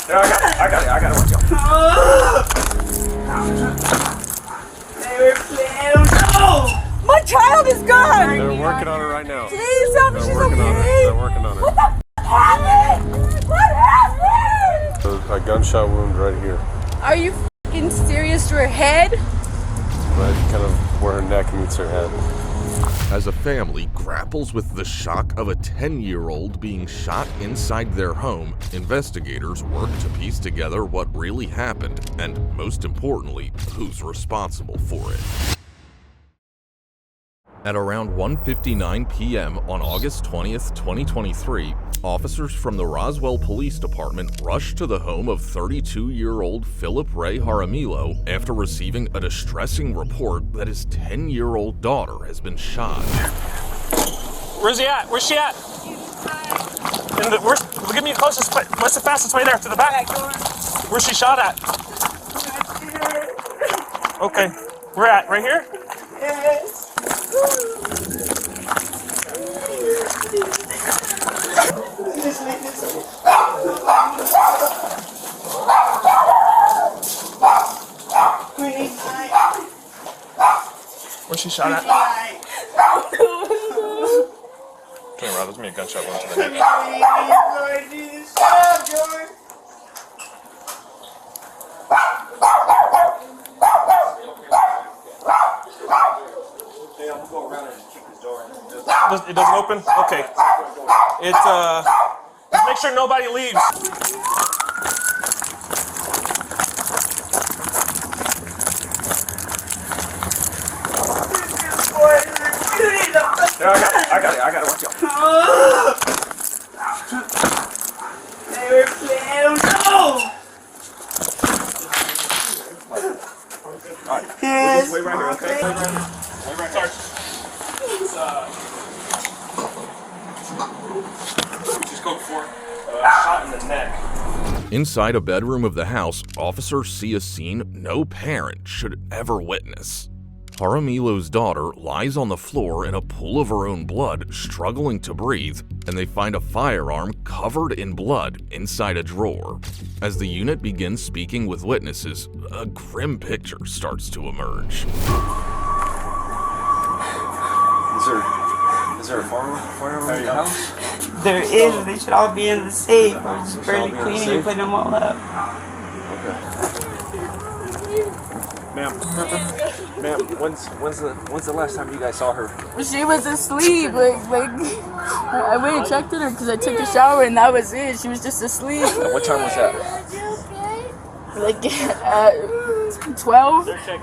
I got it. Watch out. My child is gone! They're working on it right now. Please tell me she's okay! They're working on it. What the f happened? What happened? A gunshot wound right here. Are you f***ing serious to her head? Right kind of where her neck meets her head. As a family grapples with the shock of a 10-year-old being shot inside their home, investigators work to piece together what really happened and, most importantly, who's responsible for it. At around 1:59 p.m. on August 20th, 2023, officers from the Roswell Police Department rushed to the home of 32-year-old Philip Ray Jaramillo after receiving a distressing report that his 10-year-old daughter has been shot. Where's he at? Where's she at? Give me the closest. What's the fastest way there? To the back? Where's she shot at? Okay. We're at right here? Yes. Where's she shot at? Turn around, there's me a gunshot wound to the neck. It doesn't open? Okay. Just make sure nobody leaves. I got it. Watch out. They were playing. No! Alright. Yes. Wait right here, okay? Wait right here. Just go for shot in the neck. Inside a bedroom of the house, officers see a scene no parent should ever witness. Jaramillo's daughter lies on the floor in a pool of her own blood, struggling to breathe, and they find a firearm covered in blood inside a drawer. As the unit begins speaking with witnesses, a grim picture starts to emerge. Is there a firearm in your house? There is. They should all be in the safe. We're just barely cleaning and putting them all up. Okay. Ma'am, when's the last time you guys saw her? She was asleep. Like I went and checked on her because I took a shower and that was it. She was just asleep. And what time was that? Like at 12. Okay.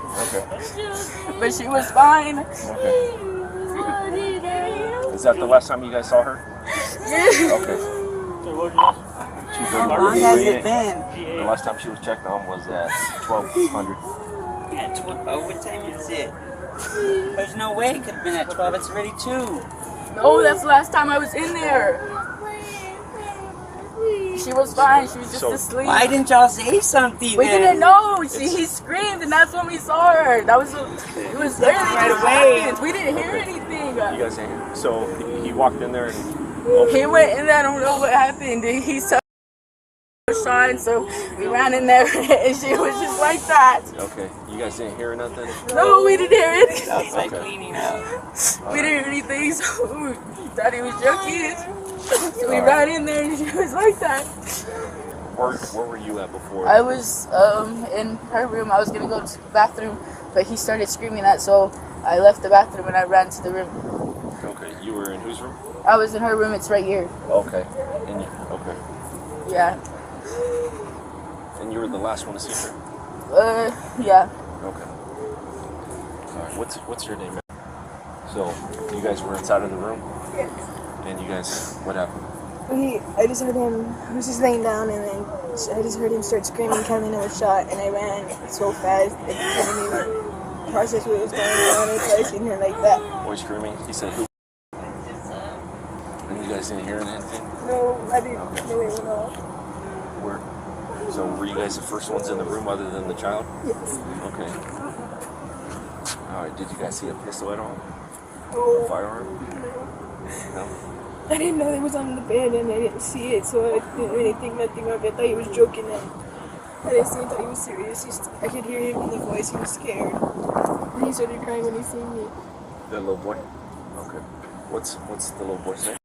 But she was fine. Okay. Is that the last time you guys saw her? Okay. How long has it been? The last time she was checked on was at 1200. What time is it? There's no way it could have been at 12. It's already 2. No, that's the last time I was in there. She was fine. She was just asleep. Why didn't y'all say something? We didn't know. He screamed, and that's when we saw her. It was literally right just away. seconds. We didn't hear anything. You guys ain't here. So he walked in there and He went in there. I don't know what happened. He saw a shot, and so we ran in there, and she was just like that. okay. You guys didn't hear nothing? No, we didn't hear anything. Outside cleaning up. We didn't hear anything, so we thought he was joking. So we ran in there, and she was like that. Where were you at before? I was in her room. I was gonna go to the bathroom, but he started screaming that, so I left the bathroom and I ran to the room. Okay. You were in whose room? I was in her room. It's right here. Okay. Okay. Yeah. And you were the last one to see her? Yeah. Okay. All right. What's your name? So you guys were inside of the room? Yes. And you guys, what happened? I just heard him, he was just laying down, and then I just heard him start screaming, counting another shot, and I ran so fast, I couldn't even process what was going on until I seen her like that. Boy screaming. He said who? And you guys didn't hear anything? No, I didn't know it went off. So were you guys the first ones in the room other than the child? Yes. Okay. All right. Did you guys see a pistol at all? Oh. A firearm? No. I didn't know he was on the bed and I didn't see it, so I didn't really think nothing of it. I thought he was joking and I didn't see it, I thought he was serious. I could hear him in the voice, he was scared. And he started crying when he seen me. The little boy? Okay. What's the little boy's name?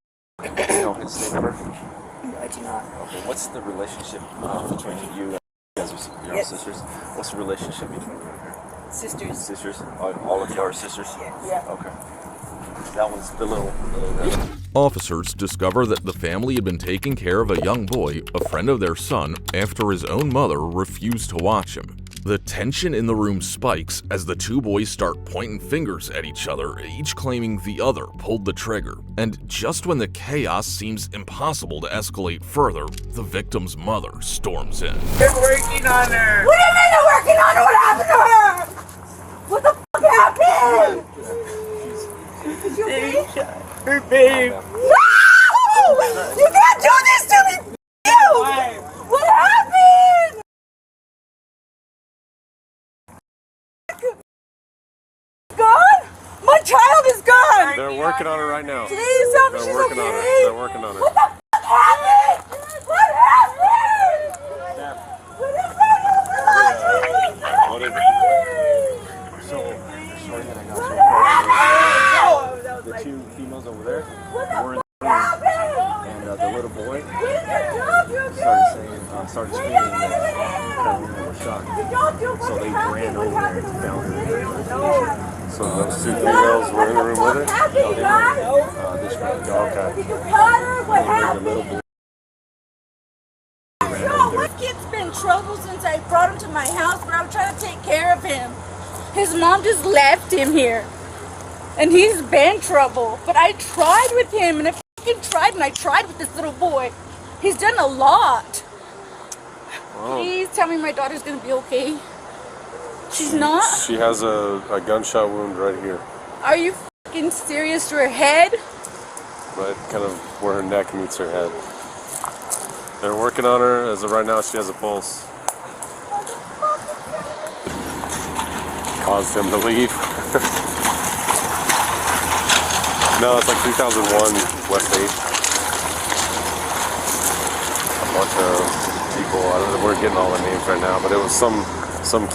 Do you know his name ever? No, I cannot. Okay. What's the relationship between you and you guys are sisters? What's the relationship between you and her? Sisters. Sisters? All of you are sisters? Yeah. Okay. That was the little guy. Officers discover that the family had been taking care of a young boy, a friend of their son, after his own mother refused to watch him. The tension in the room spikes as the two boys start pointing fingers at each other, each claiming the other pulled the trigger. And just when the chaos seems impossible to escalate further, the victim's mother storms in. They're working on her. What do you mean they're working on her? What happened to her? What the fuck happened? Is you okay? Her babe. No! You can't do this to me! You! What happened? Gone? My child is gone! They're working on her right now. Please tell me They're she's working okay. on her. They're working on her. What the fuck happened? What happened? What is it? So, the story that I got so far is the two females over there were in the room, and the little boy started screaming that Carolina was shot. So they ran over there and found her. So those two females were in the room with her? No, they were this room. Okay. The little boy. My kid's been in trouble since I brought him to my house, but I'm trying to take care of him. His mom just left him here. And he's been trouble. But I tried with him, and I tried with this little boy. He's done a lot. Wow. Please tell me my daughter's gonna be okay. She's not? She has a gunshot wound right here. Are you fucking serious to her head? Right kind of where her neck meets her head. They're working on her. As of right now, she has a pulse. Caused him to leave. No, it's like 2001 West 8th. A bunch of people. I don't know, we're getting all the names right now, but it was some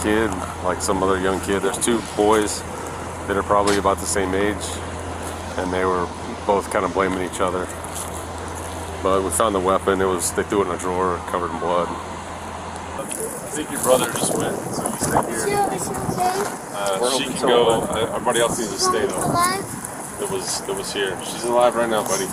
kid, like some other young kid. There's two boys that are probably about the same age, and they were both kind of blaming each other. But we found the weapon. They threw it in a drawer covered in blood. I think your brother just went, so you stay here. Is she okay? She can go. Everybody else needs to stay though. Alive? That was here. She's alive right now, buddy.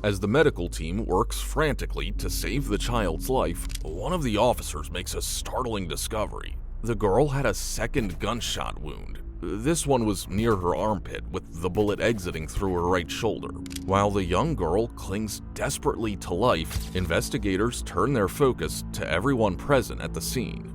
As the medical team works frantically to save the child's life, one of the officers makes a startling discovery. The girl had a second gunshot wound. This one was near her armpit, with the bullet exiting through her right shoulder. While the young girl clings desperately to life, investigators turn their focus to everyone present at the scene.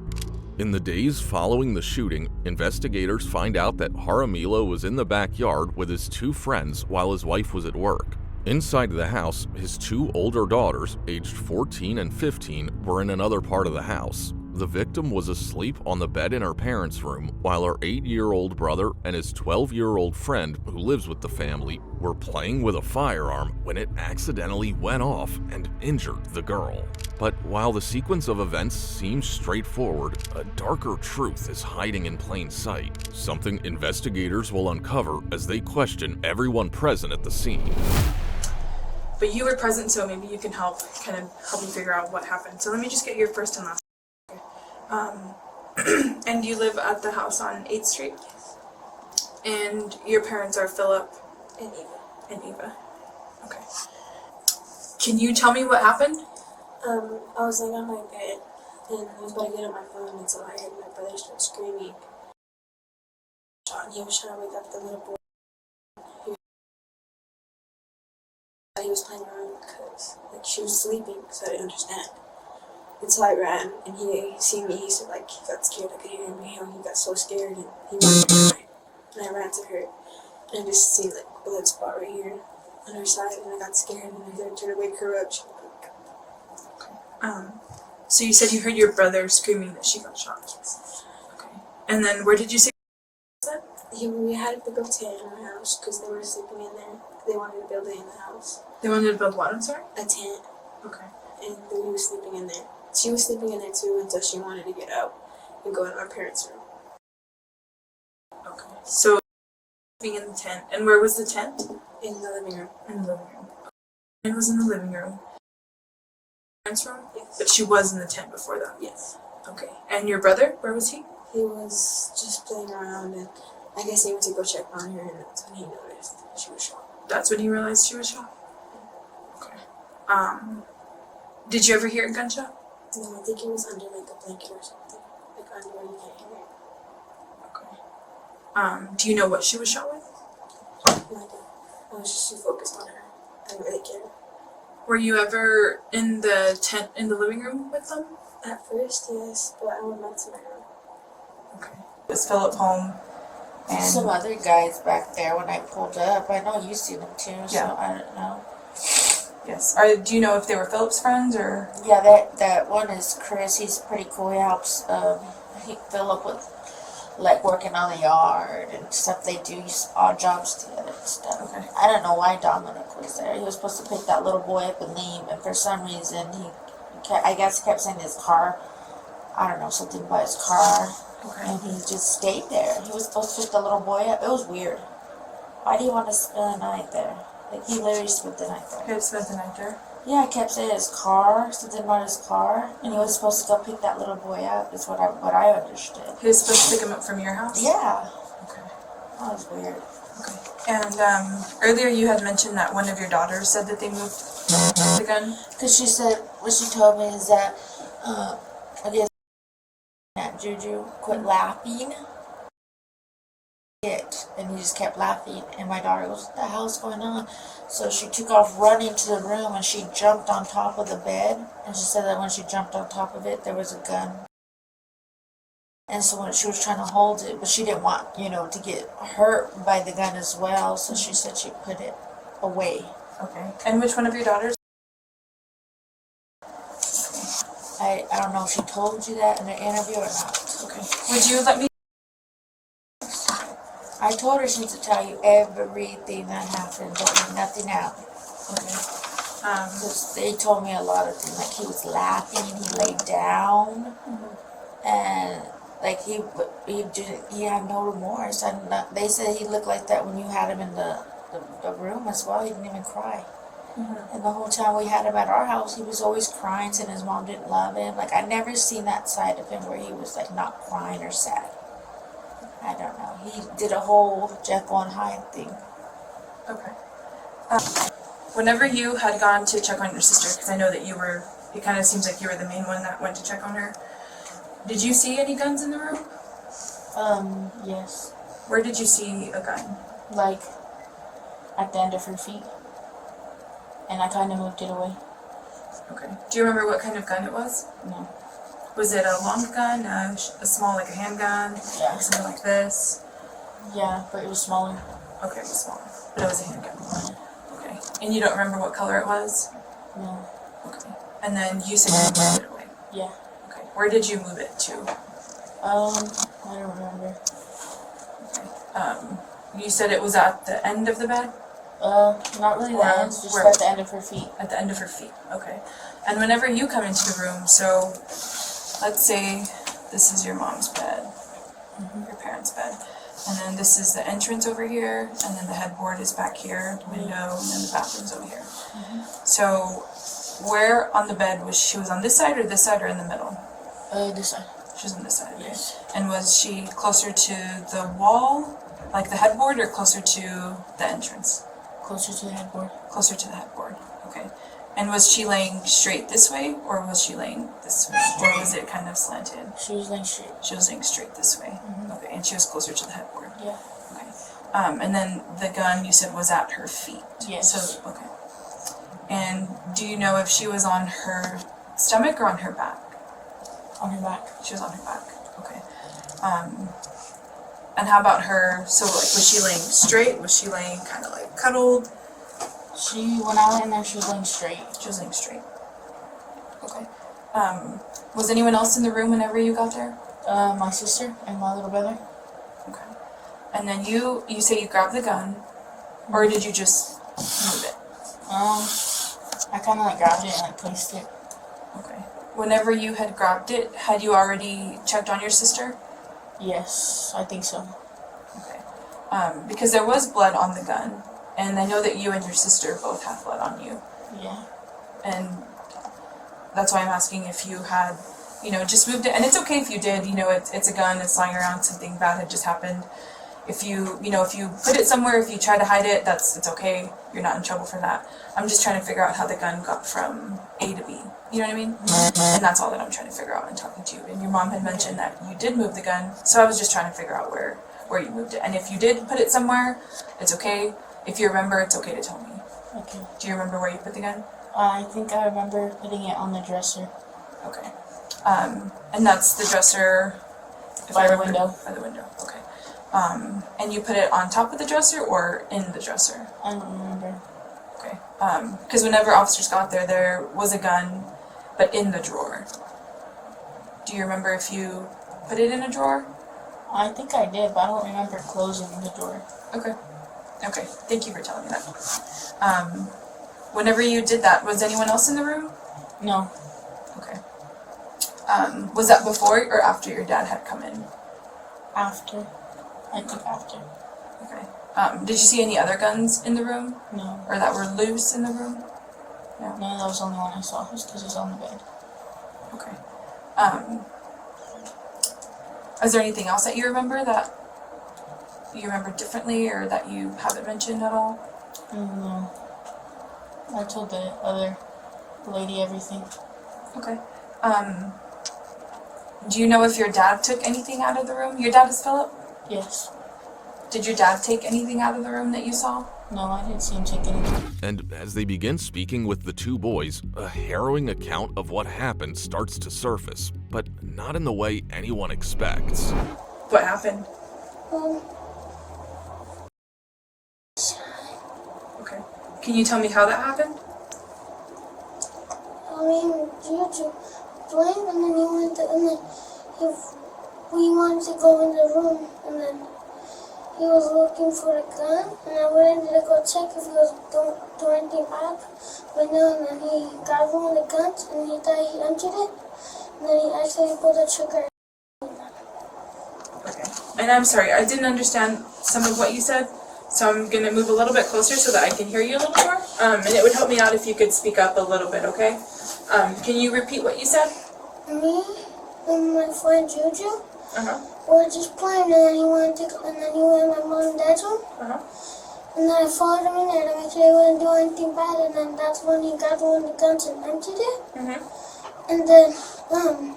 In the days following the shooting, investigators find out that Jaramillo was in the backyard with his two friends while his wife was at work. Inside the house, his two older daughters, aged 14 and 15, were in another part of the house. The victim was asleep on the bed in her parents' room, while her 8-year-old brother and his 12-year-old friend, who lives with the family, were playing with a firearm when it accidentally went off and injured the girl. But while the sequence of events seems straightforward, a darker truth is hiding in plain sight, something investigators will uncover as they question everyone present at the scene. But you were present, so maybe you can help me figure out what happened. So let me just get your first and last. And you live at the house on 8th Street? And your parents are Philip and Eva. Okay. Can you tell me what happened? I was laying on my bed and I was about to get on my phone until I heard my brother start screaming. And he was trying to wake up the little boy. He was playing around because she was sleeping, so I didn't understand. And so I ran, and he seen me. He said he got scared. I could hear him. He got so scared, and he ran to her. And I ran to her, and I just seen a blood spot right here on her side, and I got scared, and I tried to wake her up. She So you said you heard your brother screaming that she got shot. Okay. And then where did you say that? We had a big old tent in our house because they were sleeping in there. They wanted to build it in the house. They wanted to build what? I'm sorry? A tent. Okay. And we were sleeping in there. She was sleeping in there too until she wanted to get out and go in our parents' room. Okay. So being in the tent. And where was the tent? In the living room. In the living room. And was in the living room. Parents' room? Yes. But she was in the tent before that? Yes. Okay. And your brother? Where was he? He was just playing around, and I guess he went to go check on her, and that's when he noticed she was shot. That's when you realized she was shot? Okay. Did you ever hear a gunshot? No, I think he was under like a blanket or something. Like under where you can't hear it. Okay. Do you know what she was shot with? No idea. I was just too focused on her. I didn't really care. Were you ever in the tent in the living room with them? At first, yes, but I went back to my room. Okay. It was Philip home. And some other guys back there when I pulled up. I know you see them too, so Yeah. I don't know. yes. Do you know if they were Philip's friends or? Yeah, that one is Chris. He's pretty cool. He helps Philip with like working on the yard and stuff. They do odd jobs together and stuff. Okay. I don't know why Dominic was there. He was supposed to pick that little boy up and leave, and for some reason I guess he kept saying his car. I don't know, something about his car. Okay. And he just stayed there. He was supposed to pick the little boy up. It was weird. Why do you want to spend the night there? Like, he literally spent the night there. He had spent the night there. Yeah, I kept saying his car, something about his car, and he was supposed to go pick that little boy up, is what I understood. He was supposed to pick him up from your house? Yeah. Okay. That was weird. Okay. And earlier you had mentioned that one of your daughters said that they moved the gun. Because she said, what she told me is that, I guess, that Juju quit laughing. And he just kept laughing, and my daughter goes, what the hell's going on? So she took off running to the room, and she jumped on top of the bed, and she said that when she jumped on top of it, there was a gun. And so when she was trying to hold it, but she didn't want, to get hurt by the gun as well, so she said she put it away. Okay. And which one of your daughters? I don't know if she told you that in the interview or not. Okay. Would you let me? I told her she needs to tell you everything that happened, don't leave nothing out. Okay. Because they told me a lot of things, like he was laughing, he laid down, and like he had no remorse. And they said he looked like that when you had him in the room as well. He didn't even cry. And the whole time we had him at our house, he was always crying, saying his mom didn't love him. Like, I never seen that side of him where he was like not crying or sad. I don't know. He did a whole Jekyll and Hyde thing. Okay. Whenever you had gone to check on your sister, because I know that it kind of seems like you were the main one that went to check on her, did you see any guns in the room? Yes. Where did you see a gun? Like, at the end of her feet. And I kind of moved it away. Okay. Do you remember what kind of gun it was? No. Was it a long gun, a small, like a handgun, Yeah. or something like this? Yeah, but it was smaller. Okay, it was smaller, but it was a handgun. Okay. And you don't remember what color it was? No. Okay. And then you said you moved it away. Yeah. Okay. Where did you move it to? I don't remember. Okay. You said it was at the end of the bed? Not really Or the ends, just where? at the end of her feet. At the end of her feet. Okay. And whenever you come into the room, so let's say this is your mom's bed, your parents' bed, and then this is the entrance over here, and then the headboard is back here, the window, and then the bathroom's over here. So where on the bed was she? Was on this side or in the middle? This side. She was on this side, okay. Yes. And was she closer to the wall, like the headboard, or closer to the entrance? Closer to the headboard. Closer to the headboard, okay. And was she laying straight this way, or was she laying this way? Or was it kind of slanted? She was laying straight. She was laying straight this way. Okay, and she was closer to the headboard. Yeah. Okay. And then the gun you said was at her feet. Yes. So, okay. And do you know if she was on her stomach or on her back? On her back. She was on her back. Okay. And how about her? So, like, was she laying straight? Was she laying kind of like cuddled? When I went in there, she was laying straight. She was laying straight. Okay. Was anyone else in the room whenever you got there? My sister and my little brother. Okay. And then you say you grabbed the gun, or did you just move it? I kind of like grabbed it and like placed it. Okay. Whenever you had grabbed it, had you already checked on your sister? Yes, I think so. Okay. Because there was blood on the gun, and I know that you and your sister both have blood on you. Yeah. And that's why I'm asking if you had, just moved it. And it's okay if you did, it's a gun, it's lying around, something bad had just happened. If you put it somewhere, if you try to hide it, it's okay. You're not in trouble for that. I'm just trying to figure out how the gun got from A to B. You know what I mean? And that's all that I'm trying to figure out in talking to you. And your mom had mentioned that you did move the gun, so I was just trying to figure out where you moved it. And if you did put it somewhere, it's okay. If you remember, it's okay to tell me. Okay. Do you remember where you put the gun? I think I remember putting it on the dresser. Okay. And that's the dresser By the window. By the window, okay. And you put it on top of the dresser or in the dresser? I don't remember. Okay. Because whenever officers got there, there was a gun, but in the drawer. Do you remember if you put it in a drawer? I think I did, but I don't remember closing the door. Okay. Okay. Thank you for telling me that. Whenever you did that, was anyone else in the room? No. Okay. Was that before or after your dad had come in? After. I think after. Okay. Did you see any other guns in the room? No. Or that were loose in the room? No, that was the only one I saw. It was because it was on the bed. Okay. Is there anything else that you remember differently or that you haven't mentioned at all? No. I told the other lady everything. Okay. Do you know if your dad took anything out of the room? Your dad is Philip? Yes. Did your dad take anything out of the room that you saw? No, I didn't see him take anything. And as they begin speaking with the two boys, a harrowing account of what happened starts to surface, but not in the way anyone expects. What happened? Okay. Can you tell me how that happened? Juju playing, and then we wanted to go in the room, and then he was looking for a gun, and I wanted to go check if he was doing anything bad. But no, and then he grabbed one of the guns, and he thought he emptied it, and then he actually pulled the trigger. Okay. And I'm sorry, I didn't understand some of what you said, so I'm going to move a little bit closer so that I can hear you a little more. And it would help me out if you could speak up a little bit, okay? Can you repeat what you said? Me and my friend Juju Uh-huh. were just playing, and then he went in my mom and dad's room. Uh-huh. And then I followed him in there to make sure he wasn't doing anything bad, and then that's when he grabbed one of the guns and emptied it. Mm-hmm. And then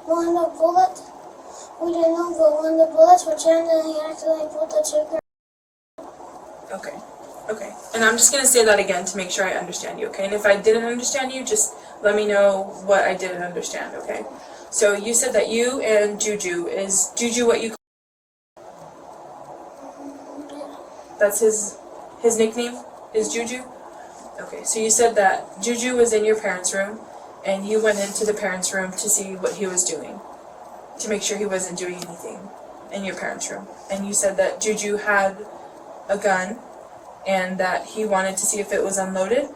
one of the bullets, we didn't know, but one of the bullets were jammed, and he accidentally pulled the trigger. Okay. Okay. And I'm just going to say that again to make sure I understand you, okay? And if I didn't understand you, just let me know what I didn't understand, okay? So you said that you and Juju, is Juju what you call? Yeah. That's his nickname is Juju? Okay, so you said that Juju was in your parents' room and you went into the parents' room to see what he was doing, to make sure he wasn't doing anything in your parents' room. And you said that Juju had a gun and that he wanted to see if it was unloaded?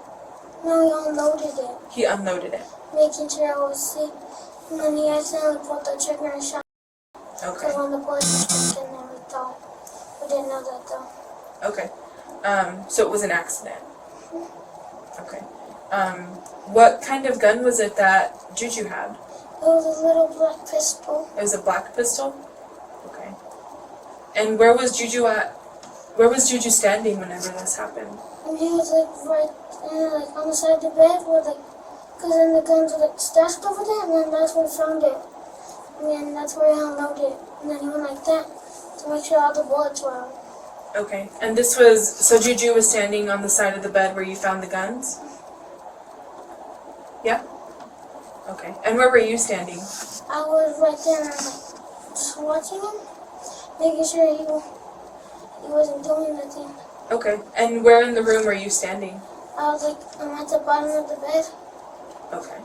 No, he unloaded it, He unloaded it. making sure I was safe. And then he accidentally pulled the trigger and shot. Okay. Because when the bullets were stuck in there, we thought. We didn't know that though. Okay. So it was an accident. Okay. What kind of gun was it that Juju had? It was a little black pistol. It was a black pistol? Okay. And where was Juju at? Where was Juju standing whenever this happened? And he was right on the side of the bed because then the guns were stashed over there, and then that's where we found it. And then that's where he unloaded it. And then he went like that to make sure all the bullets were out. Okay. And so Juju was standing on the side of the bed where you found the guns? Yeah? Okay. And where were you standing? I was right there, just watching him, making sure he wasn't doing nothing. Okay. And where in the room were you standing? I was I'm at the bottom of the bed. Okay.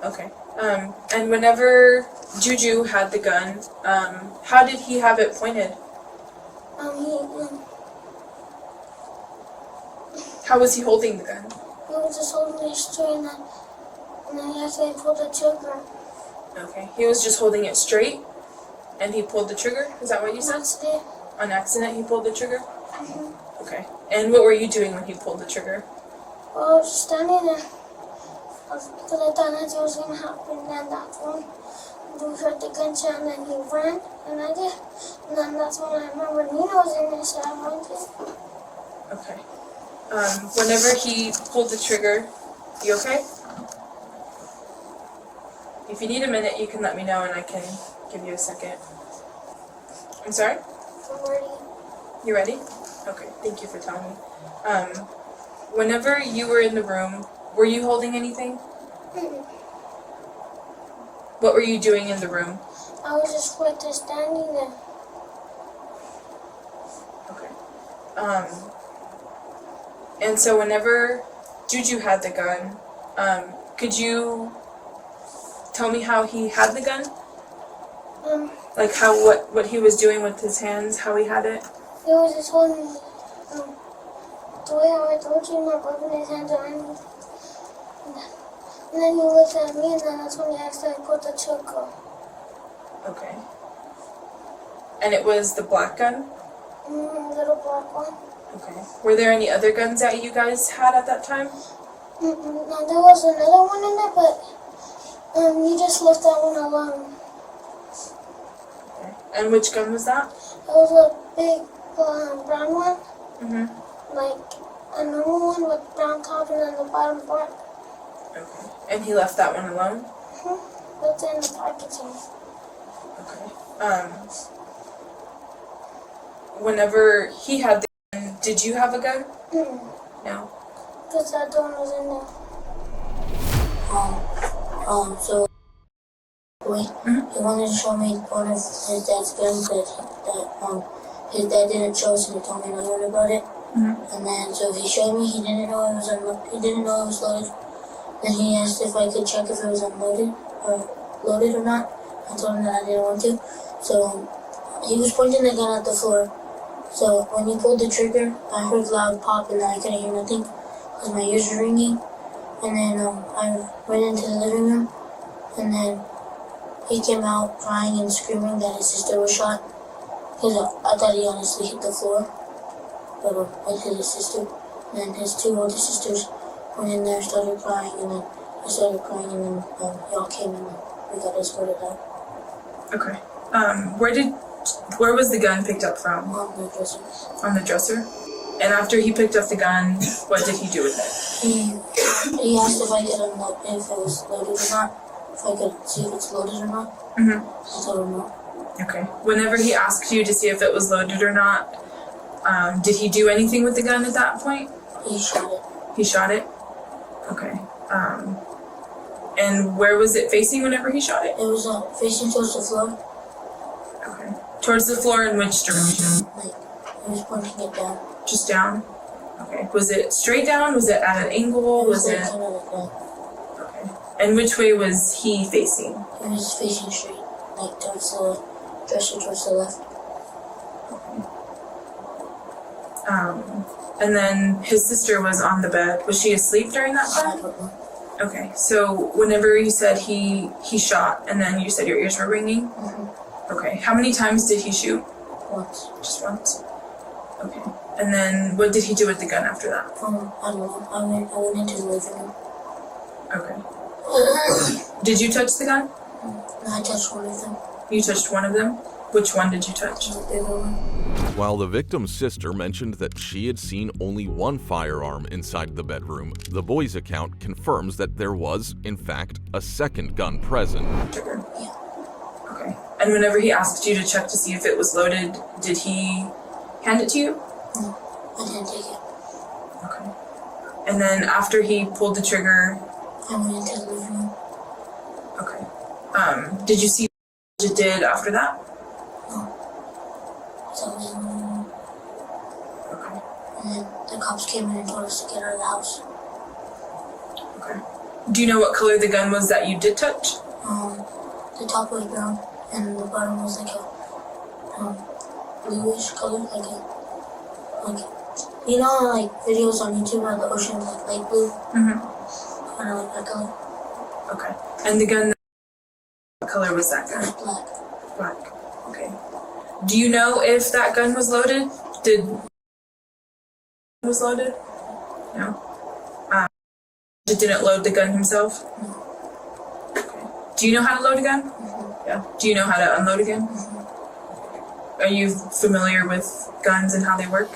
Okay. And whenever Juju had the gun, how did he have it pointed? How was he holding the gun? He was just holding it straight, and then he actually pulled the trigger. Okay, he was just holding it straight, and he pulled the trigger? Is that what you said? Accident. On accident, he pulled the trigger? Mm-hmm. Okay. And what were you doing when he pulled the trigger? Well, I was just standing there. Because I thought nothing was going to happen. And then that's when we heard the gunshot, and then he ran, and I did. And then that's when I remember Nina was in there, so I went in. Okay. Whenever he pulled the trigger, you okay? If you need a minute, you can let me know and I can give you a second. I'm sorry? I'm ready. You ready? Okay, thank you for telling me. Whenever you were in the room, were you holding anything? Mm-mm. What were you doing in the room? I was just like just standing there. Okay. And so whenever Juju had the gun, could you tell me how he had the gun? Like what he was doing with his hands, how he had it? He was just holding the way how I told you, not rubbing his hands or anything. And then he looked at me, and then that's when he accidentally put the trigger. Okay. And it was the black gun? Little black one. Okay. Were there any other guns that you guys had at that time? No, there was another one in there, but you just left that one alone. Okay. And which gun was that? It was a big brown one. Mm-hmm. Like a normal one with brown top and then the bottom black. Okay. And he left that one alone? Mm-hmm. Left it in the packaging. Okay. Whenever he had the gun, did you have a gun? No. Because that one was in there. So he wanted to show me one of his dad's guns that his dad didn't show us, and he told me not to about it. And then so he showed me, he didn't know it was loaded. Then he asked if I could check if it was unloaded or loaded or not. I told him that I didn't want to. So he was pointing the gun at the floor. So when he pulled the trigger, I heard loud pop, and then I couldn't hear nothing because my ears were ringing. And then I went into the living room, and then he came out crying and screaming that his sister was shot. Because I thought he honestly hit the floor, but I hit his sister. And then his two older sisters went in there, started crying, and then I started crying, and then y'all came and we got escorted out. Okay. Where was the gun picked up from? On the dresser. On the dresser? And after he picked up the gun, what did he do with it? He asked if I could unload, if it was loaded or not. If I could see if it's loaded or not. I told him no. Okay. Whenever he asked you to see if it was loaded or not, did he do anything with the gun at that point? He shot it. He shot it? Okay. And where was it facing whenever he shot it? It was facing towards the floor. Okay. Towards the floor in which direction? Like, he was pointing it down. Just down? Okay. Was it straight down? Was it at an angle? Was it? Kind of like that. Okay. And which way was he facing? He was facing straight, like towards the dresser, towards the left. And then his sister was on the bed. Was she asleep during that I time? don't know. Okay. So whenever you said he shot, and then you said your ears were ringing? Okay. How many times did he shoot? Once. Just once? Okay. And then what did he do with the gun after that? I don't know. I went into the living room. Okay. Did you touch the gun? No, I touched one of them. You touched one of them? Which one did you touch? The bigger one. While the victim's sister mentioned that she had seen only one firearm inside the bedroom, the boy's account confirms that there was, in fact, a second gun present. Trigger? Yeah. Okay. And whenever he asked you to check to see if it was loaded, did he hand it to you? No, I didn't take it. Okay. And then after he pulled the trigger... I went into the living room. Okay. Did you see what it did after that? No. So I was in the living room. Okay. And then the cops came in and told us to get out of the house. Okay. Do you know what color the gun was that you did touch? The top was brown and the bottom was like a bluish color, like you know, like videos on YouTube where the ocean is like light blue. Kind of like that color. Okay. And the gun, what color was that gun? Black. Black. Okay. Do you know if that gun was loaded? Was loaded? No. It didn't load the gun himself? No. Okay. Do you know how to load a gun? Yeah. Do you know how to unload a gun? Are you familiar with guns and how they work?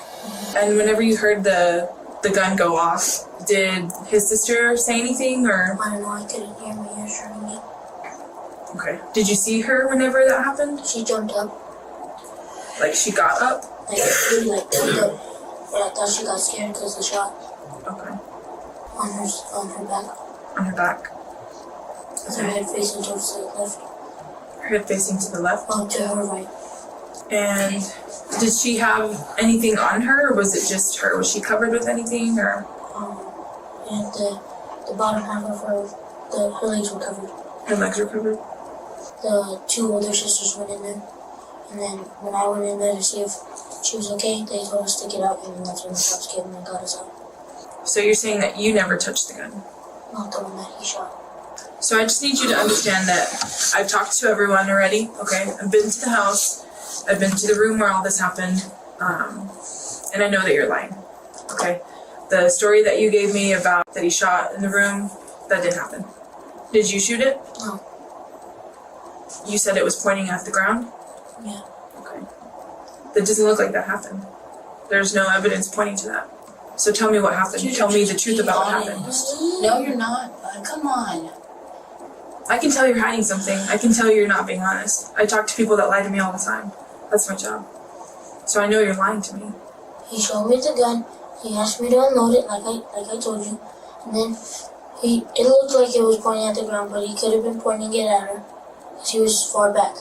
And whenever you heard the gun go off, did his sister say anything or? I don't know, I couldn't hear my ears hurting me. Okay. Did you see her whenever that happened? She jumped up. Like she got up? Like she jumped up. But I thought she got scared because of the shot. Okay. On her back. On her back. With her head facing towards the left. Her head facing to the left? Oh, to her right. And did she have anything on her, or was it just her? Was she covered with anything, or? And the bottom half of her legs were covered. Her legs were covered? The two older sisters went in there. And then when I went in there to see if she was okay, they told us to get out, and that's when the cops came and got us out. So you're saying that you never touched the gun? Not the one that he shot. So I just need you to understand that I've talked to everyone already, okay? I've been to the house, I've been to the room where all this happened, and I know that you're lying, okay? The story that you gave me about that he shot in the room, that didn't happen. Did you shoot it? No. You said it was pointing at the ground? Yeah. Okay. That doesn't look like that happened. There's no evidence pointing to that. So tell me what happened. Tell me the truth about what happened. No, you're not. Come on. I can tell you're hiding something. I can tell you're not being honest. I talk to people that lie to me all the time. That's my job. So I know you're lying to me. He showed me the gun. He asked me to unload it, like I told you. And then it looked like it was pointing at the ground, but he could have been pointing it at her, because he was far back,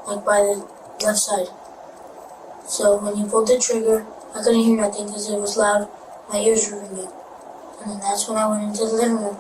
like by the left side. So when he pulled the trigger, I couldn't hear nothing because it was loud. My ears were ringing. And then that's when I went into the living room.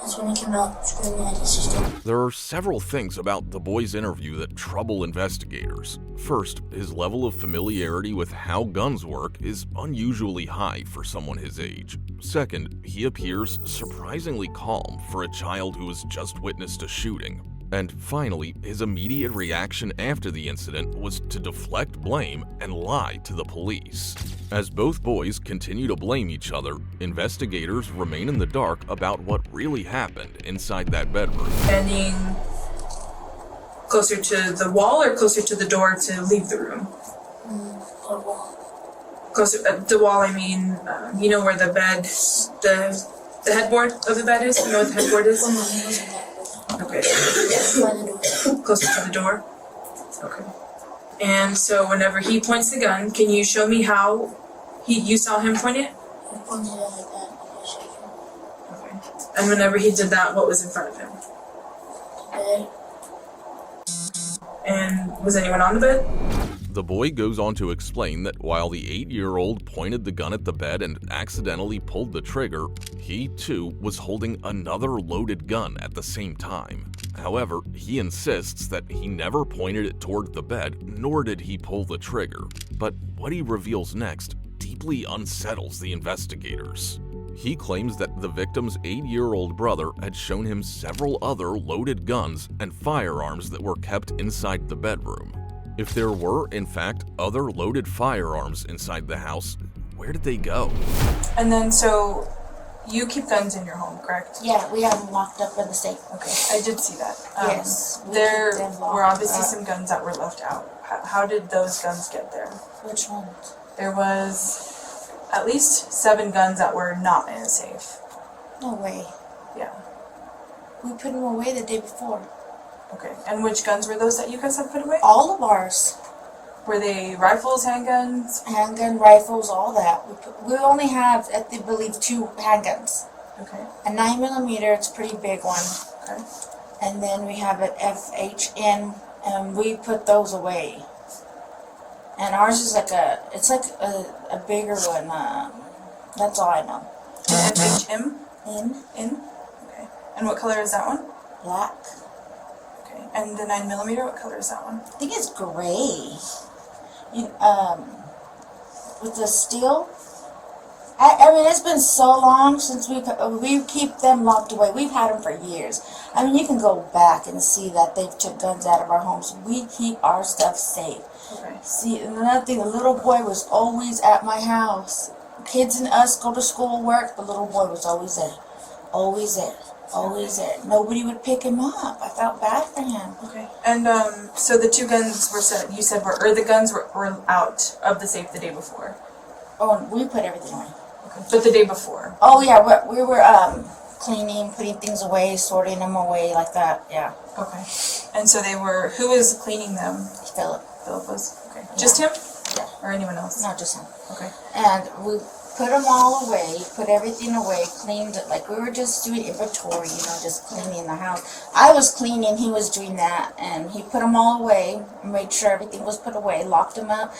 That's when he came out screaming at his sister. There are several things about the boy's interview that trouble investigators. First, his level of familiarity with how guns work is unusually high for someone his age. Second, he appears surprisingly calm for a child who has just witnessed a shooting. And finally, his immediate reaction after the incident was to deflect blame and lie to the police. As both boys continue to blame each other, investigators remain in the dark about what really happened inside that bedroom. Standing closer to the wall or closer to the door to leave the room? The wall. Closer the wall, I mean, you know where the bed, the headboard of the bed is? You know what the headboard is? Well, no, he wasn't there. Okay. By the door. Closer to the door? Okay. And so whenever he points the gun, can you show me how you saw him point it? He pointed it like that, like I showed you. Okay. And whenever he did that, what was in front of him? The bed. And was anyone on the bed? The boy goes on to explain that while the 8-year-old pointed the gun at the bed and accidentally pulled the trigger, he too was holding another loaded gun at the same time. However, he insists that he never pointed it toward the bed, nor did he pull the trigger. But what he reveals next deeply unsettles the investigators. He claims that the victim's 8-year-old brother had shown him several other loaded guns and firearms that were kept inside the bedroom. If there were, in fact, other loaded firearms inside the house, where did they go? And then, so, you keep guns in your home, correct? Yeah, we have them locked up in the safe. Okay, I did see that. Yes, we There keep them locked were obviously up. some guns that were left out. How did those guns get there? Which ones? There was at least 7 guns that were not in a safe. No way. Yeah. We put them away the day before. Okay, and which guns were those that you guys had put away? All of ours. Were they rifles, handguns? Handgun, rifles, all that. We only have, I believe, 2 handguns. Okay. A 9mm, it's a pretty big one. Okay. And then we have an FHN, and we put those away. And ours is like a bigger one. That's all I know. An FHM? In? In? Okay. And what color is that one? Black. And the 9mm, what color is that one? I think it's gray. You, with the steel. I mean, it's been so long since we keep them locked away. We've had them for years. I mean, you can go back and see that they've took guns out of our homes. We keep our stuff safe. Okay. See, and another thing, the little boy was always at my house. Kids and us go to school, work. The little boy was always there, always there, always there. Nobody would pick him up. I felt bad for him. Okay. And so the two guns were set. You said the guns were out of the safe the day before. Oh, and we put everything away. Okay. But the day before. Oh yeah, we were cleaning, putting things away, sorting them away like that. Yeah. Okay. And so they were. Who was cleaning them? Philip. Philip was. Okay. Yeah. Just him? Yeah. Or anyone else? Not just him. Okay. And we put them all away, put everything away, cleaned it, like we were just doing inventory, just cleaning the house. I was cleaning, he was doing that, and he put them all away, made sure everything was put away, locked them up.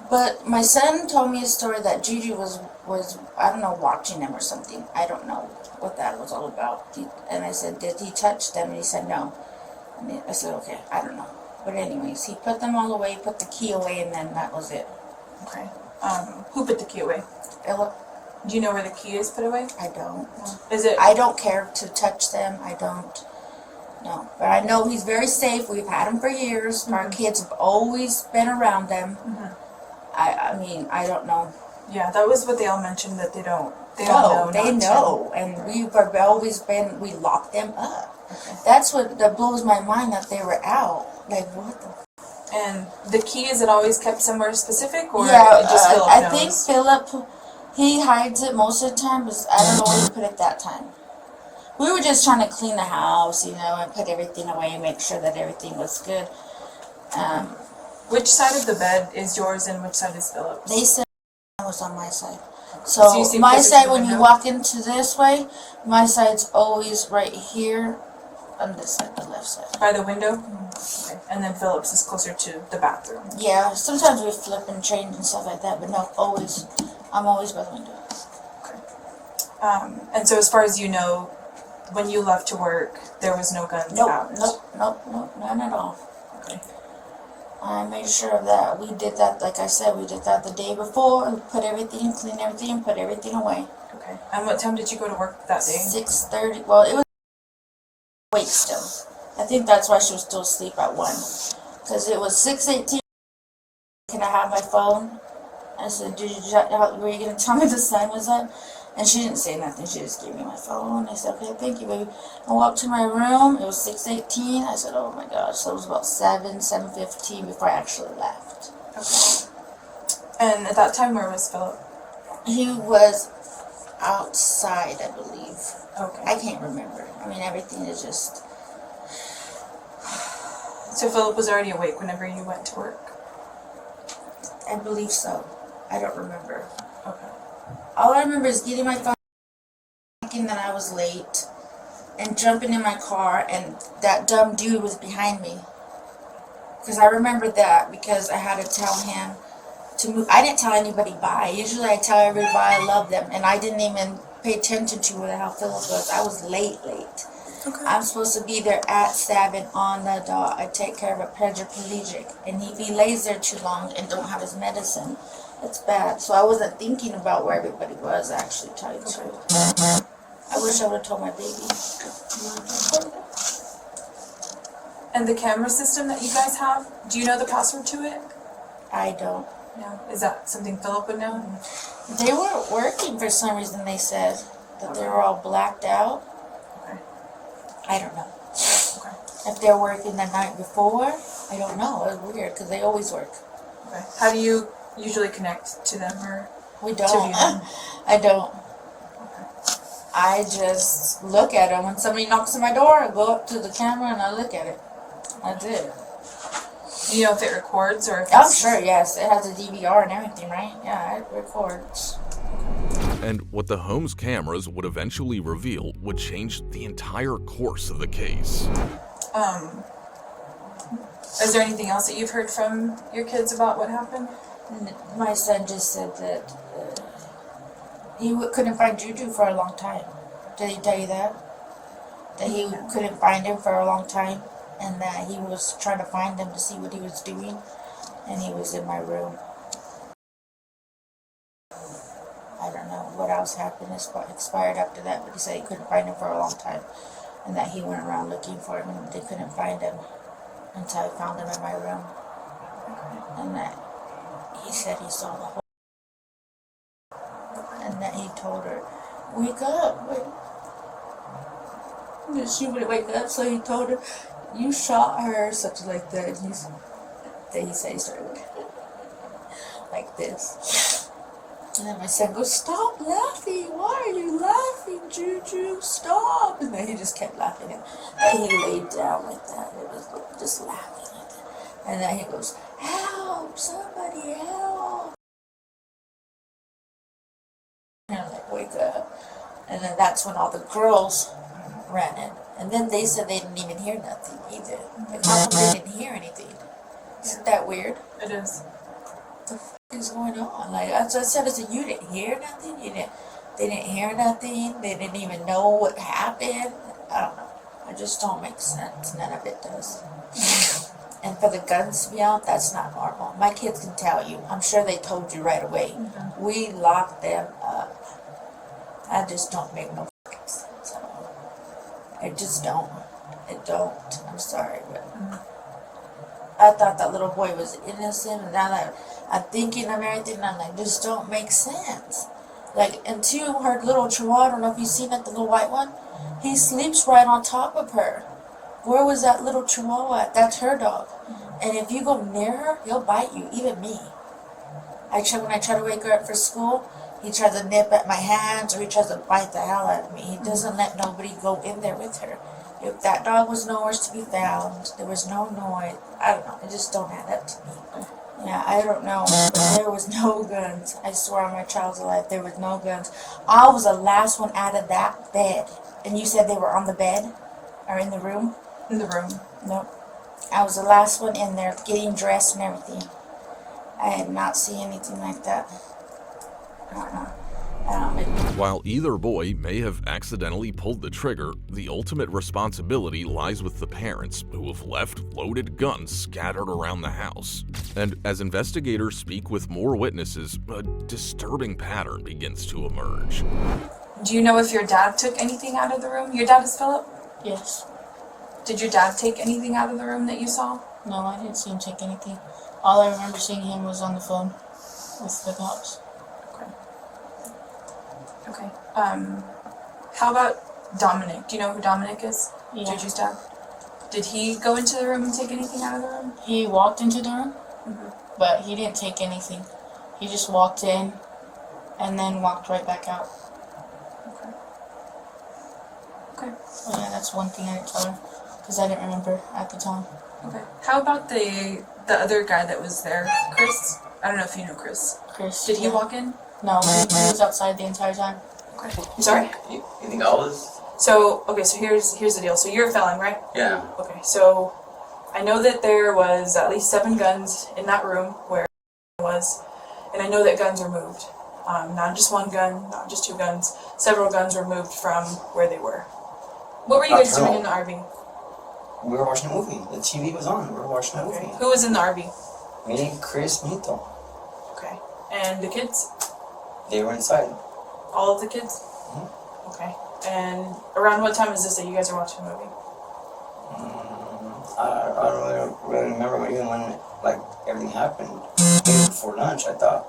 But my son told me a story that Juju was I don't know, watching them or something. I don't know what that was all about. And I said, did he touch them? And he said, no. And I said, okay, I don't know. But anyways, he put them all away, put the key away, and then that was it. Okay. Who put the key away? Philip. Do you know where the key is put away? I don't. Is it? I don't care to touch them. I don't. No. But I know he's very safe. We've had him for years. Mm-hmm. Our kids have always been around them. Mm-hmm. I mean, I don't know. Yeah, that was what they all mentioned, that they don't know. They know. And we've always been, we locked them up. Okay. That's what that blows my mind, that they were out. Like, what the... And the key, is it always kept somewhere specific, or yeah, just Philip knows? I think Philip, he hides it most of the time, but I don't know where he put it that time. We were just trying to clean the house, and put everything away and make sure that everything was good. Which side of the bed is yours and which side is Philip's? They said I was on my side. So my side, when you walk into this way, my side's always right here. On this side, the left side. By the window? Mm-hmm. Okay. And then Philip's is closer to the bathroom. Yeah, sometimes we flip and change and stuff like that, but no, always. I'm always by the window. Okay. And so as far as you know, when you left to work, there was no guns out? Nope, none at all. Okay. I made sure of that. We did that, like I said, we did that the day before. We put everything, clean everything, put everything away. Okay. And what time did you go to work that day? 6:30. Well, it was awake still. I think that's why she was still asleep at 1. Because it was 6:18. Can I have my phone? I said, were you going to tell me the sign was up? And she didn't say nothing. She just gave me my phone. I said, okay, thank you, baby. I walked to my room. It was 6:18. I said, oh my gosh. So it was about 7:15 before I actually left. Okay. And at that time, where was Philip? He was outside, I believe. Okay. I can't remember. I mean, everything is just... So Philip was already awake whenever you went to work? I believe so. I don't remember. Okay. All I remember is getting my phone, thinking that I was late, and jumping in my car, and that dumb dude was behind me. Because I remember that, because I had to tell him to move. I didn't tell anybody bye. Usually I tell everybody I love them, and I didn't even pay attention to where the hell Philip was. I was late. Okay. I'm supposed to be there at 7 on the dot. I take care of a quadriplegic, and if he lays there too long and don't have his medicine, it's bad. So I wasn't thinking about where everybody was, actually, tell you the truth. I wish I would have told my baby. And the camera system that you guys have, do you know the password to it? I don't. No. Is that something Philip would know? They weren't working for some reason, they said. That they were all blacked out. Okay. I don't know. Okay. If they're working the night before, I don't know. It's weird, because they always work. Okay. How do you usually connect to them, or we don't? To view them? I don't. Okay. I just look at them. When somebody knocks on my door, I go up to the camera and I look at it. That's it. Do you know if it records or if it's... I'm sure, yes. It has a DVR and everything, right? Yeah, it records. And what the home's cameras would eventually reveal would change the entire course of the case. Is there anything else that you've heard from your kids about what happened? My son just said that he couldn't find Juju for a long time. Did he tell you that? That he couldn't find him for a long time? and that he was trying to find him to see what he was doing, and he was in my room. I don't know what else happened, expired after that, but he said he couldn't find him for a long time, and that he went around looking for him, and they couldn't find him until I found him in my room, and that he said he saw the whole, and that he told her, "Wake up, wake." And she wouldn't wake up, so he told her, "You shot her," something like that. And then he said he started like this. And then my son goes, "Stop laughing! Why are you laughing, Juju? Stop!" And then he just kept laughing. And he laid down like that. It was just laughing like that. And then he goes, "Help! Somebody help!" And I'm like, "Wake up." And then that's when all the girls ran in. And then they said they didn't even hear nothing either. Like, how come they didn't hear anything? Isn't that weird? It is. What the f is going on? Like, I said, you didn't hear nothing? They didn't hear nothing? They didn't even know what happened? I don't know. It just don't make sense. None of it does. And for the guns to be out, that's not normal. My kids can tell you. I'm sure they told you right away. Mm-hmm. We locked them up. I just don't make no fucking sense at all. I just don't. It don't. I'm sorry, but I thought that little boy was innocent, and now that I'm thinking of everything, and I'm like, this don't make sense. Like, and two, her little chihuahua, I don't know if you've seen it, the little white one, he sleeps right on top of her. Where was that little chihuahua at? That's her dog. And if you go near her, he'll bite you, even me. When I try to wake her up for school, he tries to nip at my hands, or he tries to bite the hell out of me. He doesn't let nobody go in there with her. If that dog was nowhere to be found, there was no noise. I don't know. It just don't add up to me. Yeah, I don't know. But there was no guns. I swear on my child's life, there was no guns. I was the last one out of that bed. And you said they were on the bed? Or in the room? In the room. Nope. I was the last one in there, getting dressed and everything. I had not seen anything like that. I don't know. While either boy may have accidentally pulled the trigger, the ultimate responsibility lies with the parents, who have left loaded guns scattered around the house. And as investigators speak with more witnesses, a disturbing pattern begins to emerge. Do you know if your dad took anything out of the room? Your dad is Philip? Yes. Did your dad take anything out of the room that you saw? No, I didn't see him take anything. All I remember seeing him was on the phone with the cops. Okay. How about Dominic? Do you know who Dominic is? Yeah. Juju's dad? Did he go into the room and take anything out of the room? He walked into the room, but he didn't take anything. He just walked in and then walked right back out. Okay. Oh yeah, that's one thing I didn't tell her, because I didn't remember at the time. Okay. How about the other guy that was there, Chris? I don't know if you know Chris. Chris. Did he walk in? No, he was outside the entire time. Okay. I'm sorry? You think I was? So, okay, so here's the deal. So you're a felon, right? Yeah. Okay, so I know that there was at least 7 guns in that room where it was, and I know that guns were moved. Not just one gun, not just 2 guns. Several guns were moved from where they were. What were you guys doing in the RV? We were watching a movie. The TV was on. We were watching a movie. Who was in the RV? Me, Chris, Nito. Okay. And the kids? They were inside. All of the kids? Mm-hmm. Okay. And around what time is this that you guys are watching the movie? I don't really remember even when everything happened. Maybe before lunch, I thought.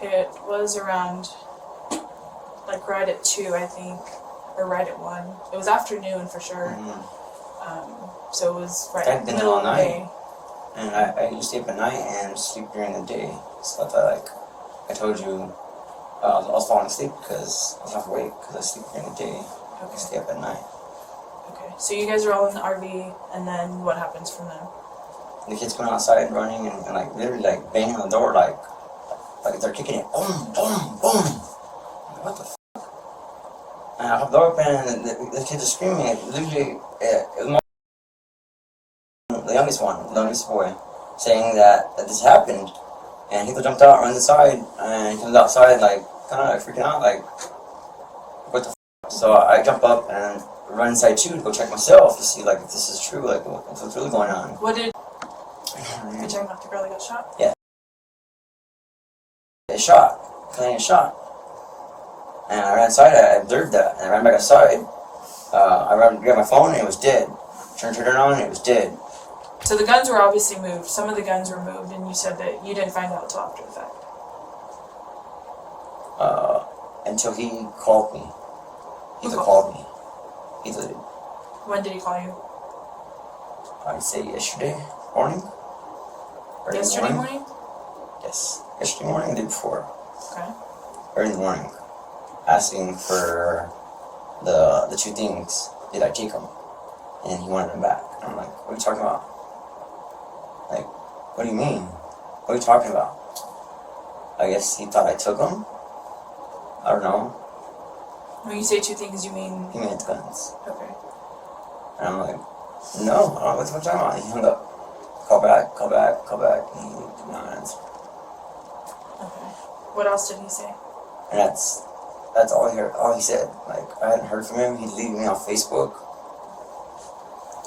It was around right at 2, I think, or right at 1. It was afternoon for sure. So it was right in the middle of the day. And I used to sleep at night and sleep during the day. So I thought, I told you, I was falling asleep because I was half awake because I sleep during the day. I stay up at night. Okay, so you guys are all in the RV, and then what happens from then? The kids come outside running and literally banging on the door like they're kicking it. Boom, boom, boom. I'm like, what the f? And I pop the door open and the kids are screaming. Literally, it was the youngest boy, saying that this happened. And he jumped out, runs inside, and he comes outside kind of freaking out, what the f? So I jump up and run inside too to go check myself to see like if this is true, like what's really going on. What did... You're talking about the girl that got shot? Yeah. It shot. Clean shot. And I ran inside, I observed that, and I ran back outside. I ran to grab my phone and it was dead. Turned it on and it was dead. So the guns were obviously moved. Some of the guns were moved, and you said that you didn't find out until after the fact. Until he called me. He called me. He did. When did he call you? I'd say yesterday morning. Yesterday morning? Yes. Yesterday morning, the day before. Okay. Early in the morning. Asking for the two things. Did I take them? And he wanted them back. And I'm like, what are you talking about? Like, what do you mean? What are you talking about? I guess he thought I took them. I don't know. When you say two things, you mean... He meant guns. Okay. And I'm like, no, I don't know what you're talking about. He hung up. Call back, call back, call back. And he did not answer. Okay. What else did he say? And that's all he said. Like, I hadn't heard from him. He'd leave me on Facebook.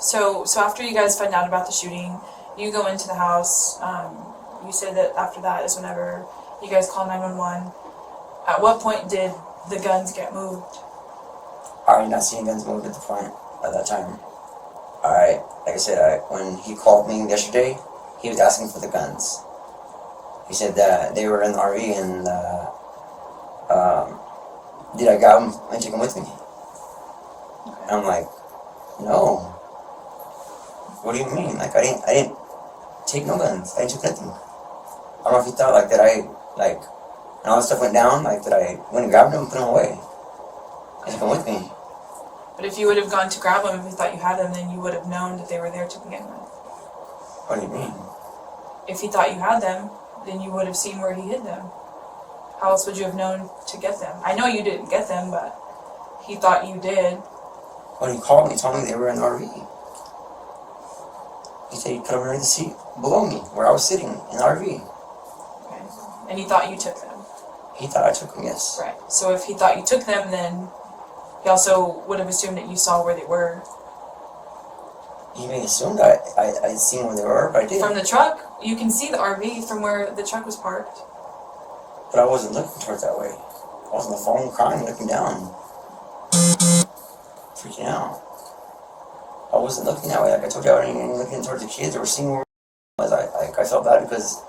So after you guys find out about the shooting, you go into the house. You said that after that is whenever you guys call 911. At what point did the guns get moved? I did not see any guns moved at the point at that time. Like I said, when he called me yesterday, he was asking for the guns. He said that they were in the RV and did I grab them and take them with me? Okay. And I'm like, no. What do you mean? Like I didn't take no guns. I didn't take nothing. I don't know if he thought like that and all this stuff went down, like that I went and grabbed them and put them away. I took them with me. But if you would have gone to grab them, if you thought you had them, then you would have known that they were there to begin with. What do you mean? If he thought you had them, then you would have seen where he hid them. How else would you have known to get them? I know you didn't get them, but he thought you did. When he called me, he told me they were in the RV. He said he put them underneath the seat below me, where I was sitting in the RV. Okay. And he thought you took them? He thought I took them, yes. Right. So if he thought you took them, then he also would have assumed that you saw where they were. He may assume that I'd seen where they were, but I didn't. From the truck, you can see the RV from where the truck was parked. But I wasn't looking towards that way. I was on the phone crying, looking down. Freaking out. I wasn't looking that way. Like I told you, I wasn't even looking towards the kids or seeing where I was. I felt bad because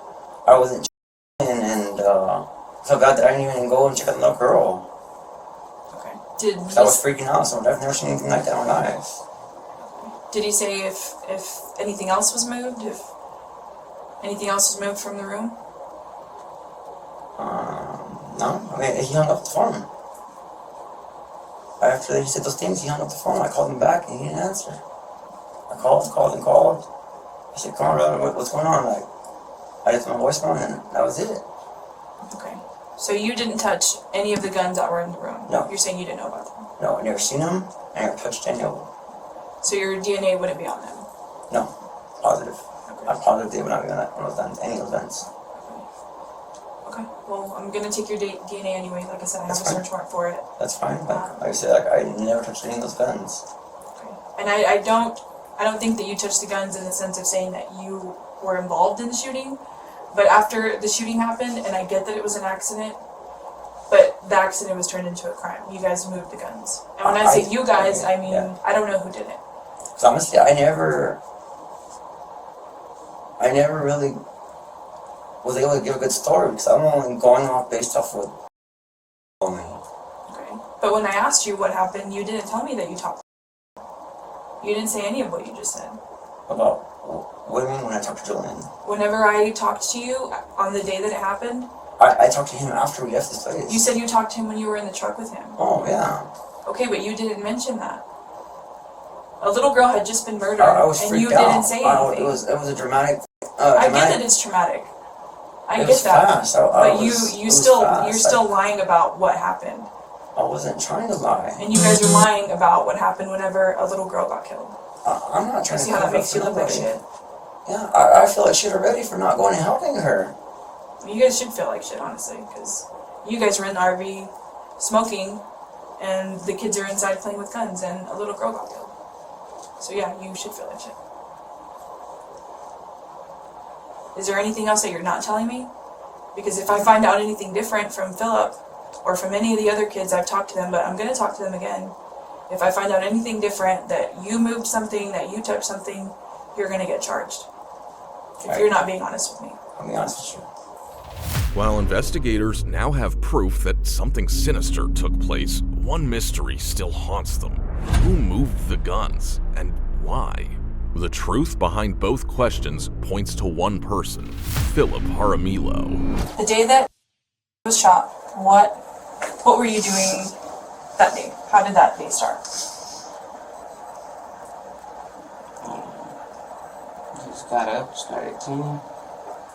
I wasn't and felt bad that I didn't even go and check out the little girl. Okay. I was freaking out, so I've never seen anything like that in my life. Did he say if anything else was moved? If anything else was moved from the room? No. I mean, he hung up the phone. After he said those things, he hung up the phone. I called him back and he didn't answer. I called. I said, come on, brother, what's going on? Like, I left my voicemail and that was it. Okay. So you didn't touch any of the guns that were in the room? No. You're saying you didn't know about them? No, I never seen them. I never touched any of them. So your DNA wouldn't be on them? No. Positive. Okay. I'm positive they would not be on those guns, any of those guns. Okay. Well, I'm gonna take your DNA anyway. Like I said, I have a search warrant for it. That's fine. Like I said, I never touched any of those guns. Okay. And I don't think that you touched the guns in the sense of saying that you were involved in the shooting. But after the shooting happened, and I get that it was an accident, but the accident was turned into a crime. You guys moved the guns. And when I say you guys, I mean, yeah. I don't know who did it. So honestly, I never really was able to give a good story because I'm only going off based off what told me. Okay. But when I asked you what happened, you didn't tell me that you talked. You didn't say any of what you just said. About what do you mean when I talked to Julian? Whenever I talked to you on the day that it happened. I talked to him after we left this place. You said you talked to him when you were in the truck with him. Oh yeah. Okay, but you didn't mention that. A little girl had just been murdered, and you didn't say anything. It was a dramatic. I get that it's traumatic. I get that. But you're still lying about what happened. I wasn't trying to lie. And you guys are lying about what happened whenever a little girl got killed. I'm not trying to see how that makes you look like shit. Yeah, I feel like shit already for not going and helping her. You guys should feel like shit, honestly, because you guys were in the RV smoking, and the kids are inside playing with guns, and a little girl got killed. So yeah, you should feel like shit. Is there anything else that you're not telling me? Because if I find out anything different from Philip, or from any of the other kids, I've talked to them, but I'm going to talk to them again. If I find out anything different, that you moved something, that you touched something, you're going to get charged. If you're not being honest with me. I'll be honest with you. While investigators now have proof that something sinister took place, one mystery still haunts them. Who moved the guns, and why? The truth behind both questions points to one person, Philip Jaramillo. The day that was shot, what were you doing that day? How did that day start? Just got up, started cleaning.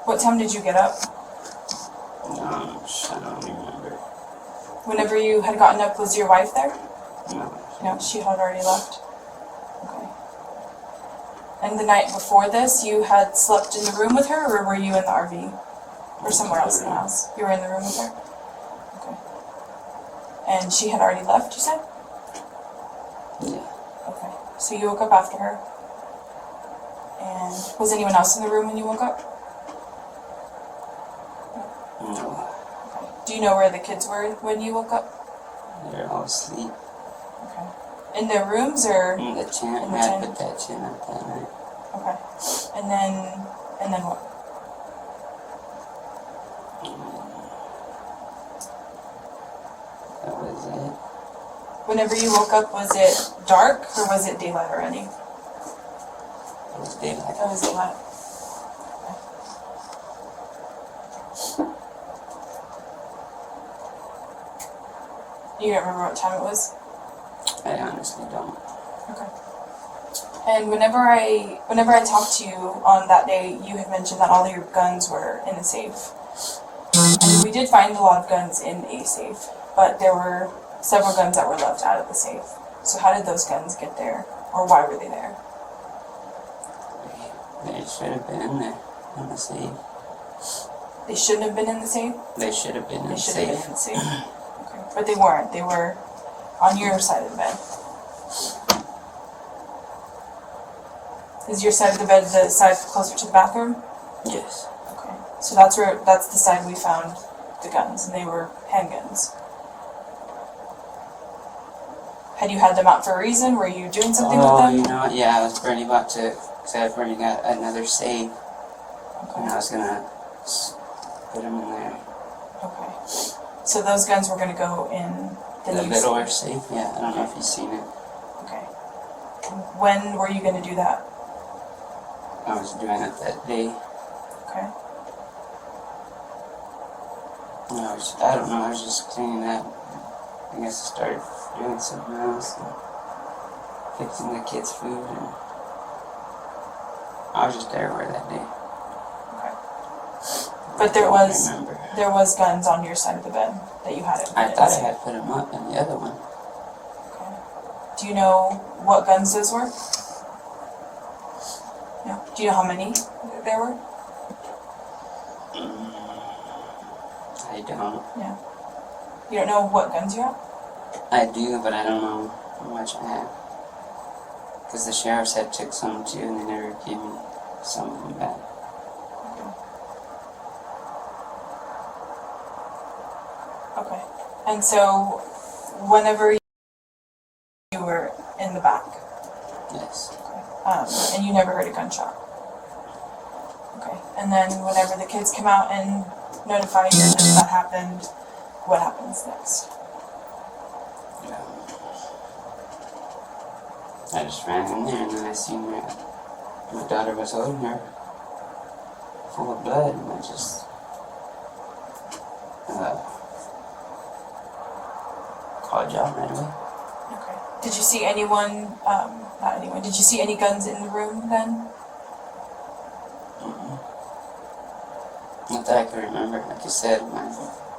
What time did you get up? I don't remember. Whenever you had gotten up, was your wife there? No. No, she had already left. Okay. And the night before this, you had slept in the room with her, or were you in the RV? Or somewhere else in the house? You were in the room with her? Okay. And she had already left, you said? Yeah. Okay. So you woke up after her. And was anyone else in the room when you woke up? No. Okay. Do you know where the kids were when you woke up? They're all asleep. Okay. In their rooms or? In the tent. In the I tent? put that tent up that night. Okay. And then what? That was it. Whenever you woke up, was it dark or was it daylight already? It was daylight. It was daylight. You don't remember what time it was? I honestly don't. Okay. And whenever I talked to you on that day, you had mentioned that all your guns were in a safe. And we did find a lot of guns in a safe, but there were several guns that were left out of the safe. So how did those guns get there? Or why were they there? They should have been in there, in the safe. They shouldn't have been in the safe? They should have been in the They should have been safe. in the safe. Okay. But they weren't. They were on your side of the bed. Is your side of the bed the side closer to the bathroom? Yes. Okay. So that's the side we found the guns, and they were handguns. Had you had them out for a reason? Were you doing something with them? You know what? Yeah, I was burning about to, because I was burning out another safe. Okay. And I was gonna put them in there. Okay. So those guns were gonna go in The new littler safe? Yeah, I don't know if you've seen it. Okay. When were you gonna do that? I was doing it that day. Okay. And I don't know, I was just cleaning up. I guess I started doing something else and fixing the kids' food, and I was just everywhere that day. Okay. But there I was guns on your side of the bed that you had it. I thought I had put them up in the other one. Okay. Do you know what guns those were? No. Do you know how many there were? I don't. Yeah. You don't know what guns you have? I do, but I don't know how much I have. Because the sheriffs had took some too, and they never gave me some of them back. Okay. And so, whenever you were in the back, Yes. and you never heard a gunshot. Okay. And then whenever the kids come out and notify you that that happened, what happens next? I just ran in there, and then I seen my daughter was holding her, full of blood, and I just called John right away. Okay. Did you see anyone? Not anyone. Did you see any guns in the room then? Not that I can remember. Like I said, my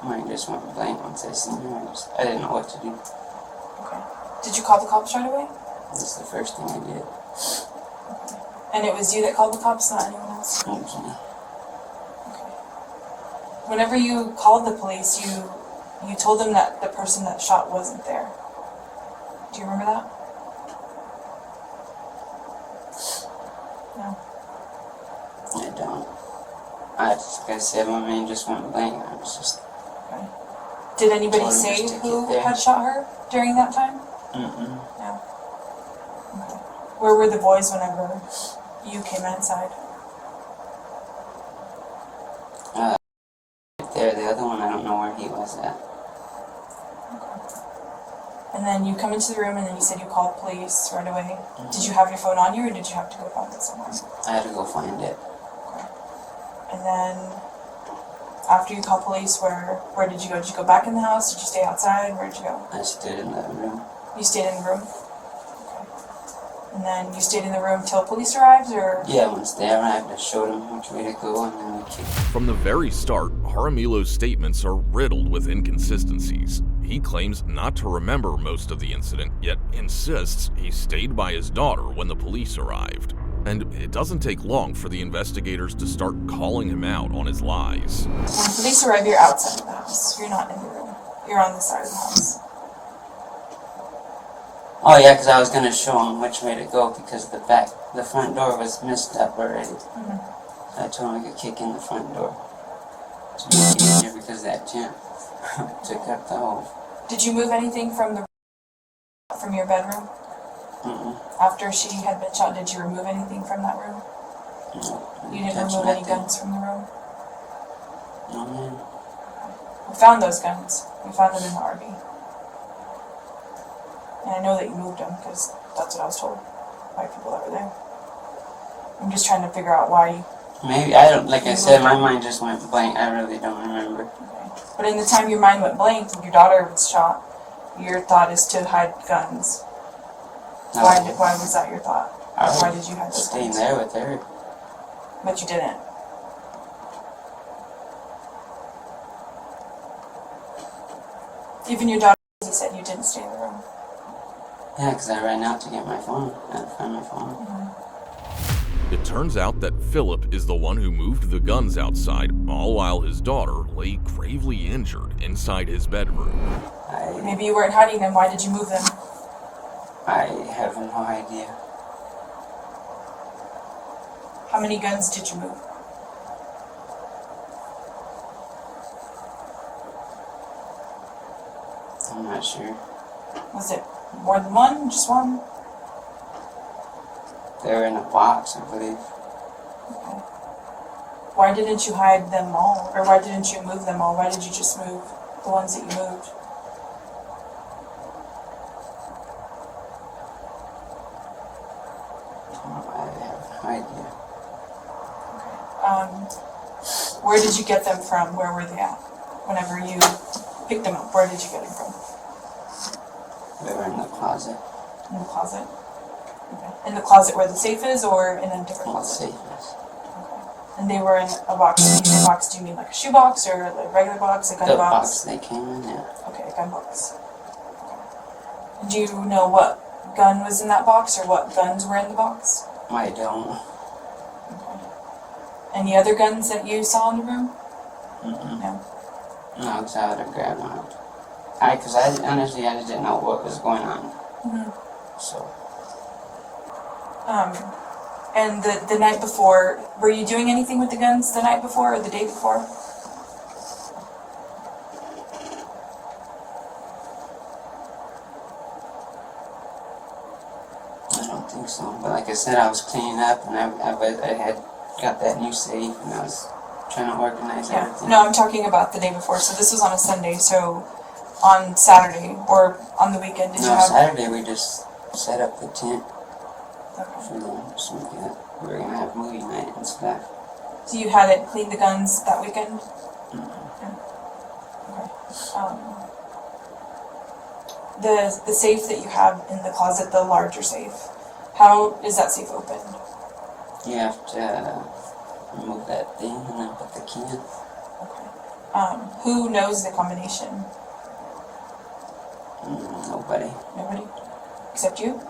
mind just went blank once I seen her. I didn't know what to do. Okay. Did you call the cops right away? That's the first thing I did. Okay. And it was you that called the cops, not anyone else? Okay. Okay. Whenever you called the police, you told them that the person that shot wasn't there. Do you remember that? No. I don't. I just, like I said, my man just went blank. I was just. Okay. Did anybody told him say just to who get there. had shot her during that time? Mm-mm. No. Okay. Where were the boys whenever you came inside? Right there, the other one, I don't know where he was at. And then you come into the room and then you said you called police right away. Did you have your phone on you or did you have to go find it somewhere? I had to go find it. And then after you called police, where did you go? Did you go back in the house? Did you stay outside? Where did you go? I stood in the room. You stayed in the room? Okay. And then you stayed in the room till police arrived, or? Yeah, once they arrived, I showed them which way to go, and then we kicked. From the very start, Jaramillo's statements are riddled with inconsistencies. He claims not to remember most of the incident, yet insists he stayed by his daughter when the police arrived. And it doesn't take long for the investigators to start calling him out on his lies. When police arrive, you're outside of the house. You're not in the room. You're on the side of the house. Oh yeah, because I was gonna show them which way to go because the front door was messed up already. So I told him I could kick in the front door to make it easier because that gent took up the whole. Did you move anything from your bedroom? After she had been shot, did you remove anything from that room? No. You didn't remove any guns from the room? No, man. We found those guns. We found them in the RV. And I know that you moved them because that's what I was told by people that were there. I'm just trying to figure out why. Maybe, I don't, like I said, my mind just went blank. I really don't remember. Okay. But in the time your mind went blank, your daughter was shot, your thought is to hide guns. No. Why was that your thought? Why did you hide those staying guns? there with her. But you didn't. Even your daughter, you said you didn't stay in the room. Yeah, because I ran out to get my phone. I had to find my phone. It turns out that Philip is the one who moved the guns outside, all while his daughter lay gravely injured inside his bedroom. Maybe you weren't hiding them. Why did you move them? I have no idea. How many guns did you move? I'm not sure. Was it more than one? Just one? They were in a box, I believe. Okay. Why didn't you hide them all? Or why didn't you move them all? Why did you just move the ones that you moved? Idea. Where did you get them from? Where were they at? Whenever you picked them up, where did you get them from? They were in the closet. In the closet? Okay. In the closet where the safe is, or in a different closet? The safe is. Okay. And they were in a box. When you say box, do you mean like a shoe box, or a regular box, a gun The box? box they came in, yeah. Okay, a gun box. Okay. Do you know what gun was in that box, or what guns were in the box? I don't. Okay. Any other guns that you saw in the room? No. No, because I would have grabbed one. Because I honestly, I just didn't know what was going on. So. And the night before, were you doing anything with the guns the night before or the day before? I don't think so. But like I said, I was cleaning up and I had got that new safe and I was trying to organize everything. No, I'm talking about the day before. So this was on a Sunday. So on Saturday or on the weekend, did you have? Saturday we just set up the tent for them. So we were gonna have movie night and stuff. So you hadn't cleaned the guns that weekend? Yeah. Okay. The safe that you have in the closet, the larger safe, how is that safe opened? You have to remove that thing and then put the key in. Okay. Who knows the combination? Nobody. Nobody? Except you?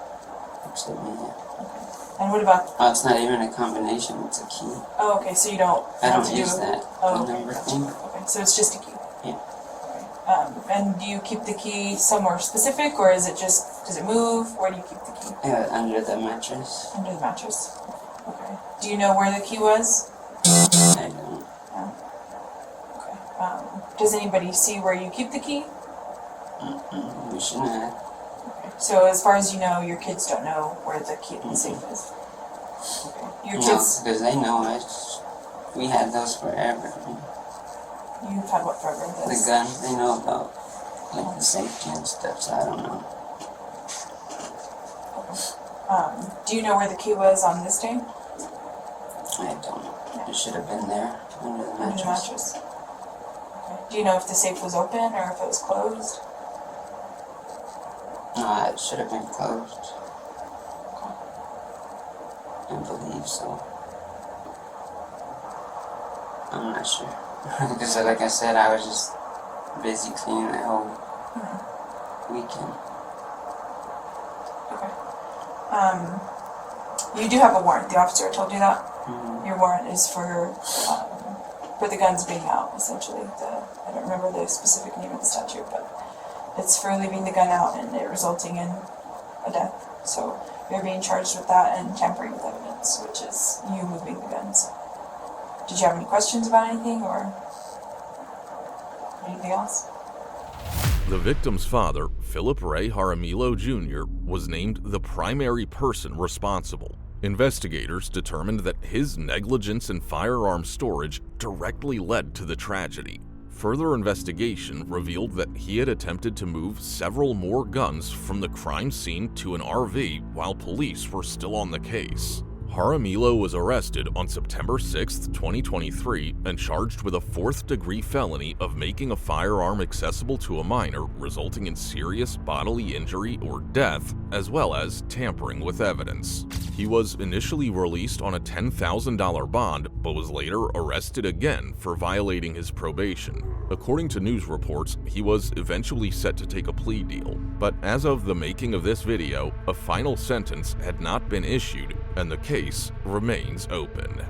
Except me, yeah. Okay. And what about? Oh, it's not even a combination, it's a key. Oh, okay, so you don't I have don't to use that oh, number thing. Okay, so it's just a key. Yeah. Okay. And do you keep the key somewhere specific, or is it just, does it move? Where do you keep the key? Under the mattress. Under the mattress. Okay. Do you know where the key was? I don't. No. Okay. Does anybody see where you keep the key? We should not. Okay. So as far as you know, your kids don't know where the key in the safe is? Okay. Your kids... No, because they know it. We had those forever. You've had what forever? The gun, they know about like the safety and stuff, so I don't know. Do you know where the key was on this day? I don't know. It should have been there under the Under the mattress. mattress. Okay. Do you know if the safe was open or if it was closed? No, it should have been closed. I believe so. I'm not sure. Because like I said, I was just busy cleaning the whole weekend. Okay. You do have a warrant. The officer told you that? Your warrant is for the guns being out, essentially. I don't remember the specific name of the statute, but it's for leaving the gun out and it resulting in a death. So you're being charged with that and tampering with evidence, which is you moving the guns. Did you have any questions about anything or anything else? The victim's father, Philip Ray Jaramillo Jr., was named the primary person responsible. Investigators determined that his negligence in firearm storage directly led to the tragedy. Further investigation revealed that he had attempted to move several more guns from the crime scene to an RV while police were still on the case. Jaramillo was arrested on September 6, 2023, and charged with a fourth-degree felony of making a firearm accessible to a minor, resulting in serious bodily injury or death, as well as tampering with evidence. He was initially released on a $10,000 bond, but was later arrested again for violating his probation. According to news reports, he was eventually set to take a plea deal, but as of the making of this video, a final sentence had not been issued, and the case remains open.